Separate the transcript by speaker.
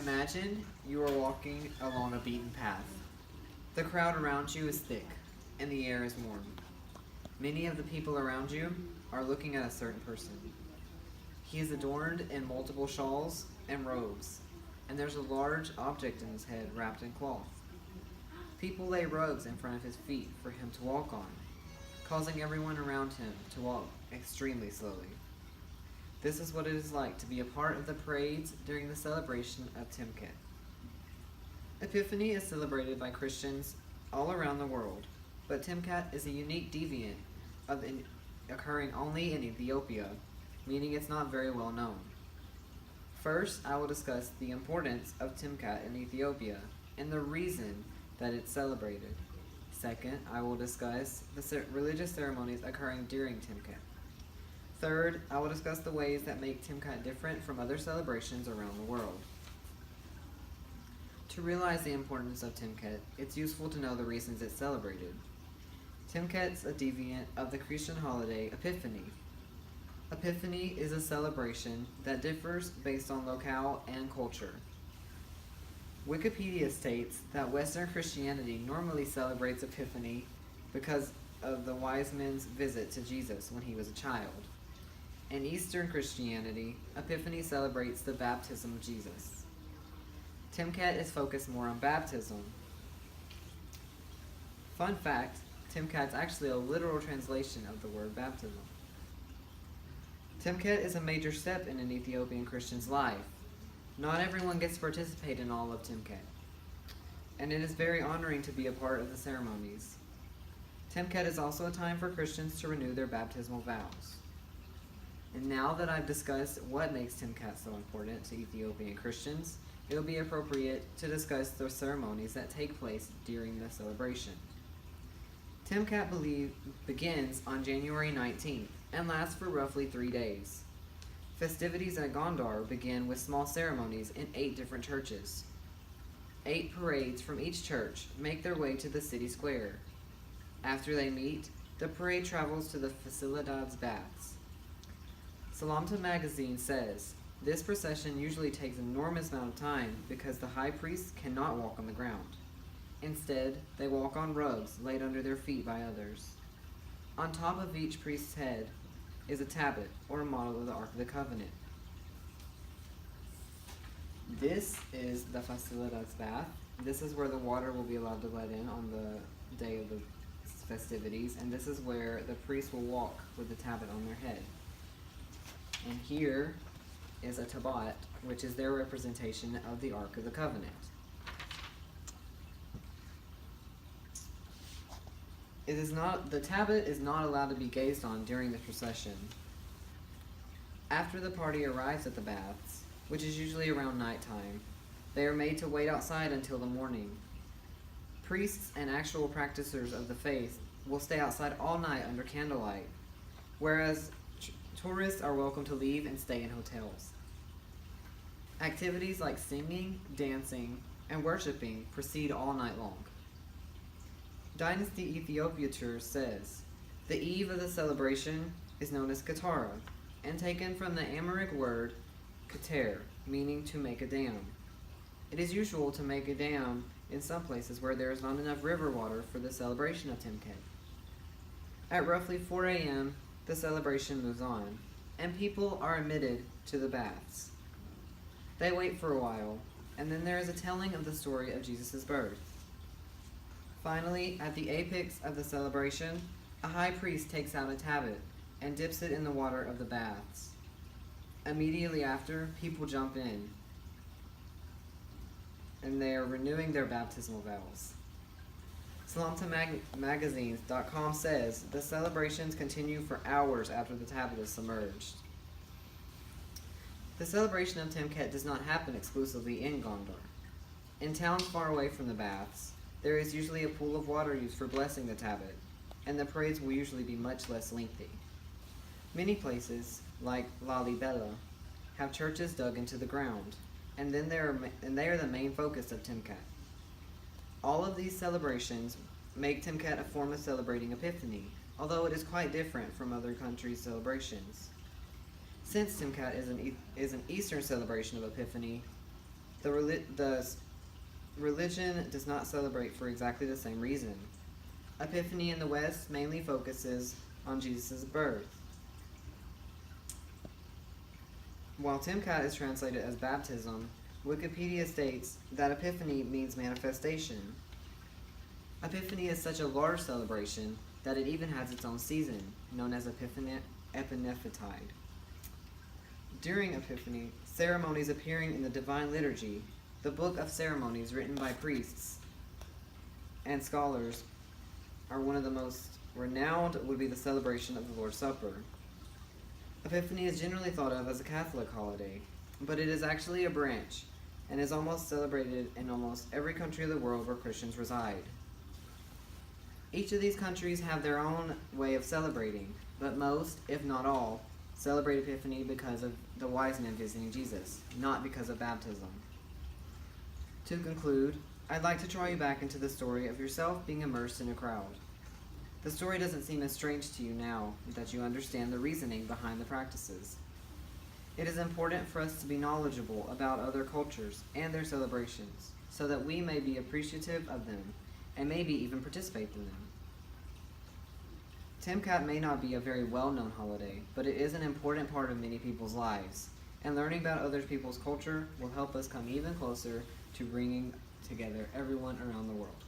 Speaker 1: Imagine you are walking along a beaten path. The crowd around you is thick, and the air is warm. Many of the people around you are looking at a certain person. He is adorned in multiple shawls and robes, and there's a large object in his head wrapped in cloth. People lay rugs in front of his feet for him to walk on, causing everyone around him to walk extremely slowly. This is what it is like to be a part of the parades during the celebration of Timkat. Epiphany is celebrated by Christians all around the world, but Timkat is a unique deviant of occurring only in Ethiopia, meaning it's not very well known. First, I will discuss the importance of Timkat in Ethiopia and the reason that it's celebrated. Second, I will discuss the religious ceremonies occurring during Timkat. Third, I will discuss the ways that make Timkat different from other celebrations around the world. To realize the importance of Timkat, it's useful to know the reasons it's celebrated. Timkat's a deviant of the Christian holiday Epiphany. Epiphany is a celebration that differs based on locale and culture. Wikipedia states that Western Christianity normally celebrates Epiphany because of the wise men's visit to Jesus when he was a child. In Eastern Christianity, Epiphany celebrates the baptism of Jesus. Timkat is focused more on baptism. Fun fact, Timkat's actually a literal translation of the word baptism. Timkat is a major step in an Ethiopian Christian's life. Not everyone gets to participate in all of Timkat, and it is very honoring to be a part of the ceremonies. Timkat is also a time for Christians to renew their baptismal vows. And now that I've discussed what makes Timkat so important to Ethiopian Christians, it will be appropriate to discuss the ceremonies that take place during the celebration. Timkat begins on January 19th and lasts for roughly 3 days. Festivities at Gondar begin with small ceremonies in 8 different churches. 8 parades from each church make their way to the city square. After they meet, the parade travels to the Fasilidad's baths. Salamta magazine says, this procession usually takes an enormous amount of time because the high priests cannot walk on the ground. Instead, they walk on rugs laid under their feet by others. On top of each priest's head is a tablet, or a model of the Ark of the Covenant. This is the Fasilidad's bath. This is where the water will be allowed to let in on the day of the festivities, and this is where the priests will walk with the tablet on their head. And here is a tabat, which is their representation of the Ark of the Covenant. The tablet is not allowed to be gazed on during the procession. After the party arrives at the baths, which is usually around nighttime, they are made to wait outside until the morning. Priests and actual practitioners of the faith will stay outside all night under candlelight, whereas tourists are welcome to leave and stay in hotels. Activities like singing, dancing, and worshiping proceed all night long. Dynasty Ethiopia Tour says, the eve of the celebration is known as Katara, and taken from the Amharic word kater, meaning to make a dam. It is usual to make a dam in some places where there is not enough river water for the celebration of Timkat. At roughly 4 a.m., the celebration moves on, and people are admitted to the baths. They wait for a while, and then there is a telling of the story of Jesus' birth. Finally, at the apex of the celebration, a high priest takes out a tablet and dips it in the water of the baths. Immediately after, people jump in, and they are renewing their baptismal vows. SalamtaMagazines.com says the celebrations continue for hours after the tablet is submerged. The celebration of Timkat does not happen exclusively in Gondar. In towns far away from the baths, there is usually a pool of water used for blessing the tablet, and the parades will usually be much less lengthy. Many places, like Lalibela, have churches dug into the ground, and they are the main focus of Timkat. All of these celebrations make Timkat a form of celebrating Epiphany, although it is quite different from other countries' celebrations. Since Timkat is an Eastern celebration of Epiphany, The religion does not celebrate for exactly the same reason. Epiphany in the West mainly focuses on Jesus' birth, while Timcat is translated as baptism. Wikipedia states that Epiphany means manifestation. Epiphany is such a large celebration that it even has its own season, known as Epiphanetic. During Epiphany, ceremonies appearing in the Divine Liturgy, the book of ceremonies written by priests and scholars, are one of the most renowned would be the celebration of the Lord's Supper. Epiphany is generally thought of as a Catholic holiday, but it is actually a branch and is almost celebrated in almost every country of the world where Christians reside. Each of these countries have their own way of celebrating, but most, if not all, celebrate Epiphany because of the wise men visiting Jesus, not because of baptism. To conclude, I'd like to draw you back into the story of yourself being immersed in a crowd. The story doesn't seem as strange to you now that you understand the reasoning behind the practices. It is important for us to be knowledgeable about other cultures and their celebrations, so that we may be appreciative of them and maybe even participate in them. Timcat may not be a very well-known holiday, but it is an important part of many people's lives, and learning about other people's culture will help us come even closer to bringing together everyone around the world.